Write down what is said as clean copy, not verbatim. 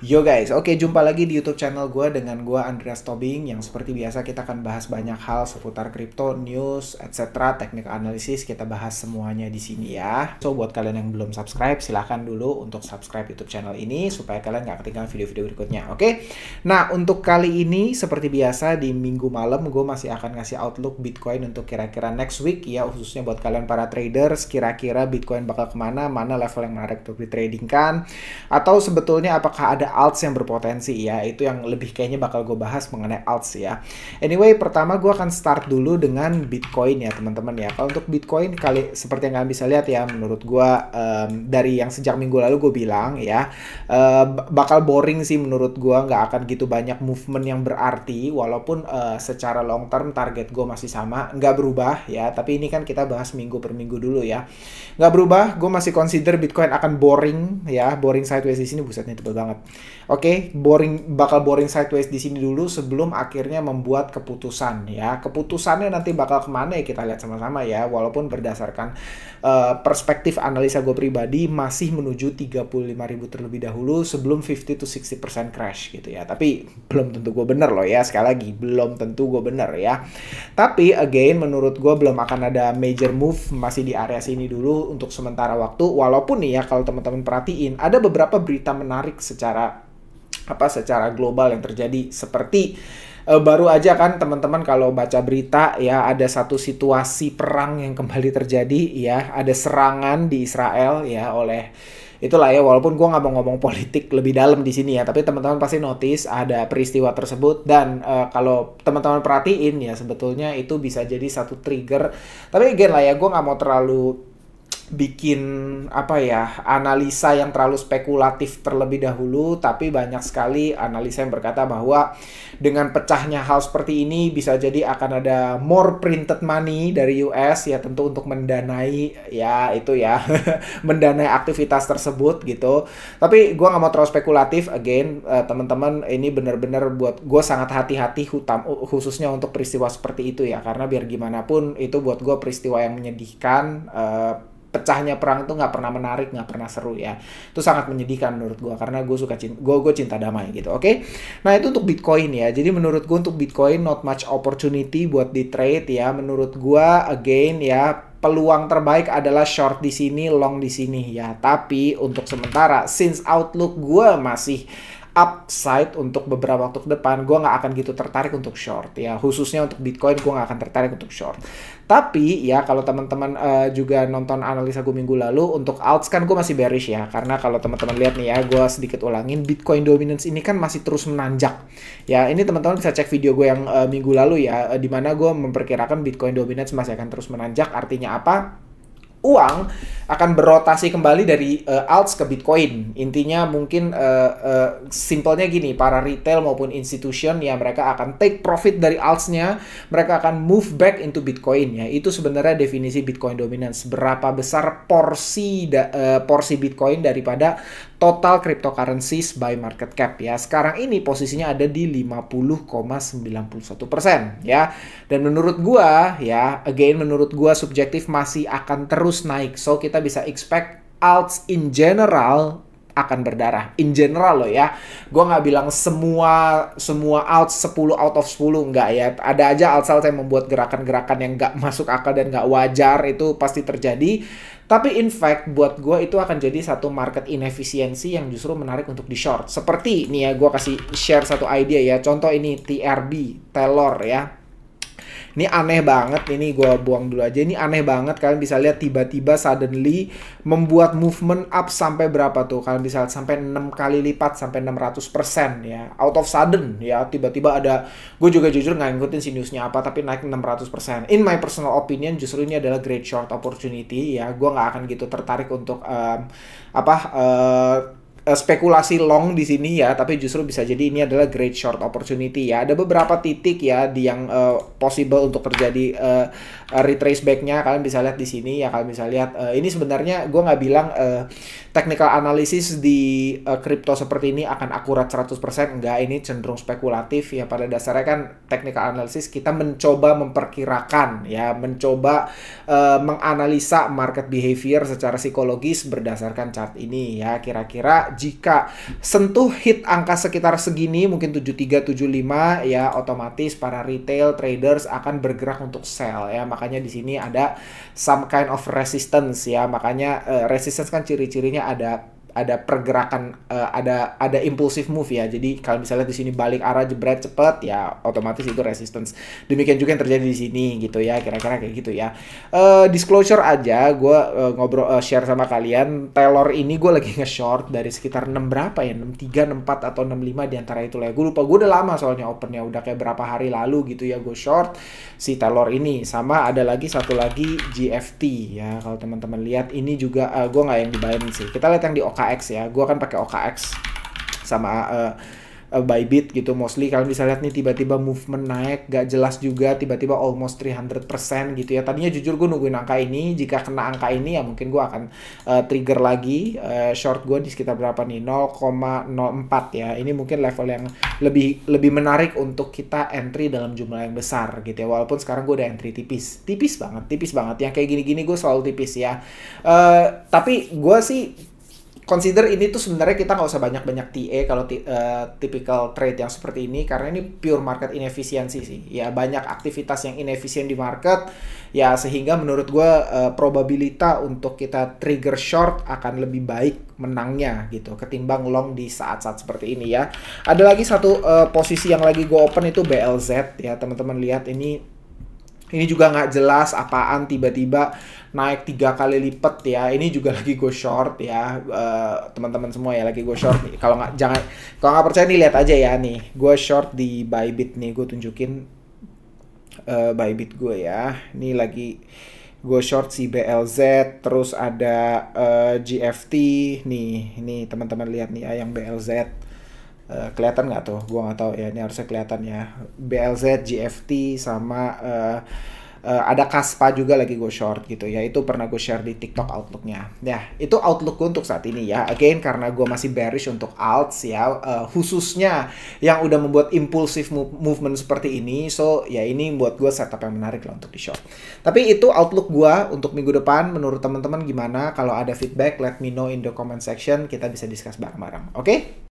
Yo guys, oke jumpa lagi di YouTube channel gue dengan gue Andreas Tobing yang seperti biasa kita akan bahas banyak hal seputar kripto, news, etc. Teknik analisis kita bahas semuanya di sini ya. So buat kalian yang belum subscribe silahkan dulu untuk subscribe YouTube channel ini supaya kalian nggak ketinggalan video-video berikutnya. Oke. Nah untuk kali ini seperti biasa di minggu malam gue masih akan ngasih outlook Bitcoin untuk kira-kira next week ya, khususnya buat kalian para traders. Kira-kira Bitcoin bakal kemana, mana level yang menarik untuk ditradingkan, atau sebetulnya apakah ada alts yang berpotensi ya. Itu yang lebih kayaknya bakal gue bahas mengenai alts ya. Anyway, pertama gue akan start dulu dengan Bitcoin ya teman-teman ya. Kalau untuk Bitcoin seperti yang kalian bisa lihat ya, menurut gue dari yang sejak minggu lalu gue bilang ya, bakal boring sih menurut gue, nggak akan gitu banyak movement yang berarti, walaupun secara long term target gue masih sama, nggak berubah ya. Tapi ini kan kita bahas minggu per minggu dulu ya, nggak berubah. Gue masih consider Bitcoin akan boring ya, boring sideways di sini. Busetnya tebel banget. Oke, bakal boring sideways di sini dulu sebelum akhirnya membuat keputusan ya. Keputusannya nanti bakal kemana ya kita lihat sama-sama ya. Walaupun berdasarkan perspektif analisa gue pribadi masih menuju 35.000 terlebih dahulu sebelum 50-60% crash gitu ya. Tapi belum tentu gue bener loh ya. Sekali lagi belum tentu gue bener ya. Tapi again menurut gue belum akan ada major move, masih di area sini dulu untuk sementara waktu. Walaupun nih ya, kalau teman-teman perhatiin ada beberapa berita menarik secara global yang terjadi, seperti baru aja kan teman-teman kalau baca berita ya, ada satu situasi perang yang kembali terjadi ya, ada serangan di Israel ya oleh itulah ya. Walaupun gue nggak mau ngomong politik lebih dalam di sini ya, tapi teman-teman pasti notice ada peristiwa tersebut. Dan kalau teman-teman perhatiin ya, sebetulnya itu bisa jadi satu trigger. Tapi again lah ya, gue nggak mau terlalu bikin analisa yang terlalu spekulatif terlebih dahulu. Tapi banyak sekali analisa yang berkata bahwa dengan pecahnya hal seperti ini bisa jadi akan ada more printed money dari US ya, tentu untuk mendanai ya itu ya mendanai aktivitas tersebut gitu. Tapi gue nggak mau terlalu spekulatif. Again teman-teman, ini benar-benar buat gue sangat hati-hati, khususnya untuk peristiwa seperti itu ya, karena biar gimana pun itu buat gue peristiwa yang menyedihkan. Pecahnya perang itu nggak pernah menarik, nggak pernah seru ya. Itu sangat menyedihkan menurut gue, karena gue cinta damai gitu. Oke. Nah itu untuk Bitcoin ya. Jadi menurut gue untuk Bitcoin not much opportunity buat di trade ya. Menurut gue again ya, peluang terbaik adalah short di sini, long di sini ya. Tapi untuk sementara, since outlook gue masih upside untuk beberapa waktu ke depan, gue nggak akan gitu tertarik untuk short ya. Khususnya untuk Bitcoin gue nggak akan tertarik untuk short. Tapi ya kalau teman-teman juga nonton analisa gue minggu lalu, untuk alts kan gue masih bearish ya. Karena kalau teman-teman lihat nih ya, gue sedikit ulangin, Bitcoin dominance ini kan masih terus menanjak ya. Ini teman-teman bisa cek video gue yang minggu lalu ya, dimana gue memperkirakan Bitcoin dominance masih akan terus menanjak. Artinya apa? Uang akan berotasi kembali dari alts ke Bitcoin. Intinya mungkin simpelnya gini, para retail maupun institution ya, mereka akan take profit dari altsnya, mereka akan move back into Bitcoin ya. Itu sebenarnya definisi Bitcoin dominance. Berapa besar porsi Bitcoin daripada total cryptocurrencies by market cap ya. Sekarang ini posisinya ada di 50,91% ya. Dan menurut gua ya, again menurut gua subjektif masih akan terus naik. So kita bisa expect alts in general akan berdarah. In general loh ya. Gua nggak bilang semua alts 10 out of 10, nggak ya. Ada aja alts yang membuat gerakan-gerakan yang nggak masuk akal dan nggak wajar, itu pasti terjadi. Tapi in fact buat gue itu akan jadi satu market inefisiensi yang justru menarik untuk di short. Seperti nih ya, gue kasih share satu idea ya. Contoh ini TRB, Taylor ya. Ini aneh banget, ini gue buang dulu aja. Ini aneh banget, kalian bisa lihat tiba-tiba suddenly membuat movement up sampai berapa tuh? Kalian bisa lihat sampai 6 kali lipat, sampai 600% ya. Out of sudden ya, tiba-tiba ada, gue juga jujur nggak ngikutin si newsnya apa, tapi naik 600%. In my personal opinion, justru ini adalah great short opportunity ya. Gue nggak akan gitu tertarik untuk spekulasi long di sini ya, tapi justru bisa jadi ini adalah great short opportunity ya. Ada beberapa titik ya yang possible untuk terjadi retrace back-nya. Kalian bisa lihat di sini ya, kalian bisa lihat ini sebenarnya gue nggak bilang technical analysis di crypto seperti ini akan akurat 100%, enggak, ini cenderung spekulatif ya. Pada dasarnya kan technical analysis kita mencoba memperkirakan ya, mencoba menganalisa market behavior secara psikologis berdasarkan chart ini ya. Kira-kira jika sentuh hit angka sekitar segini, mungkin 73, 75 ya, otomatis para retail traders akan bergerak untuk sell ya. Makanya di sini ada some kind of resistance ya. Makanya resistance kan ciri-cirinya ada pergerakan, ada impulsive move ya. Jadi kalau misalnya di sini balik arah jebret cepet ya, otomatis itu resistance. Demikian juga yang terjadi di sini gitu ya, kira-kira kayak gitu ya. Disclosure aja, gue share sama kalian, Taylor ini gue lagi nge-short dari sekitar 6 berapa ya, 63, 64 atau 65 di antara itu lah. Gue lupa, gue udah lama soalnya opennya, udah kayak berapa hari lalu gitu ya gue short si Taylor ini. Sama ada lagi satu lagi GFT ya. Kalau teman-teman lihat ini juga gue nggak yang di Binance sih. Kita lihat yang di OKX ya. Gue kan pakai OKX sama Bybit gitu mostly. Kalian bisa lihat nih tiba-tiba movement naik gak jelas juga, tiba-tiba almost 300% gitu ya. Tadinya jujur gue nungguin angka ini, jika kena angka ini ya mungkin gue akan trigger lagi short gue di sekitar berapa nih, 0,04 ya. Ini mungkin level yang lebih menarik untuk kita entry dalam jumlah yang besar gitu ya. Walaupun sekarang gue udah entry tipis banget yang kayak gini-gini gue selalu tipis ya. Tapi gue sih consider ini tuh sebenarnya kita nggak usah banyak-banyak TA kalau typical trade yang seperti ini, karena ini pure market inefisiensi sih ya. Banyak aktivitas yang inefisien di market ya, sehingga menurut gue probabilita untuk kita trigger short akan lebih baik menangnya gitu ketimbang long di saat-saat seperti ini ya. Ada lagi satu posisi yang lagi gue open itu BLZ ya, teman-teman lihat ini juga nggak jelas apaan, tiba-tiba naik 3 kali lipat ya. Ini juga lagi go short ya, teman-teman semua ya, lagi go short nih. Kalau nggak percaya nih, lihat aja ya nih, gue short di Bybit nih, gue tunjukin Bybit gue ya. Ini lagi gue short si BLZ, terus ada GFT nih. Ini teman-teman lihat nih ya, yang BLZ. Kelihatan nggak tuh? Gua nggak tahu ya, ini harusnya kelihatan ya. BLZ, GFT, sama ada Kaspa juga lagi gue short gitu ya. Itu pernah gue share di TikTok outlooknya. Ya, itu outlook gue untuk saat ini ya. Again, karena gue masih bearish untuk alts ya, khususnya yang udah membuat impulsive movement seperti ini. So, ya ini buat gue setup yang menarik lah untuk di short. Tapi itu outlook gue untuk minggu depan. Menurut teman-teman gimana? Kalau ada feedback, let me know in the comment section. Kita bisa discuss bareng-bareng. Oke?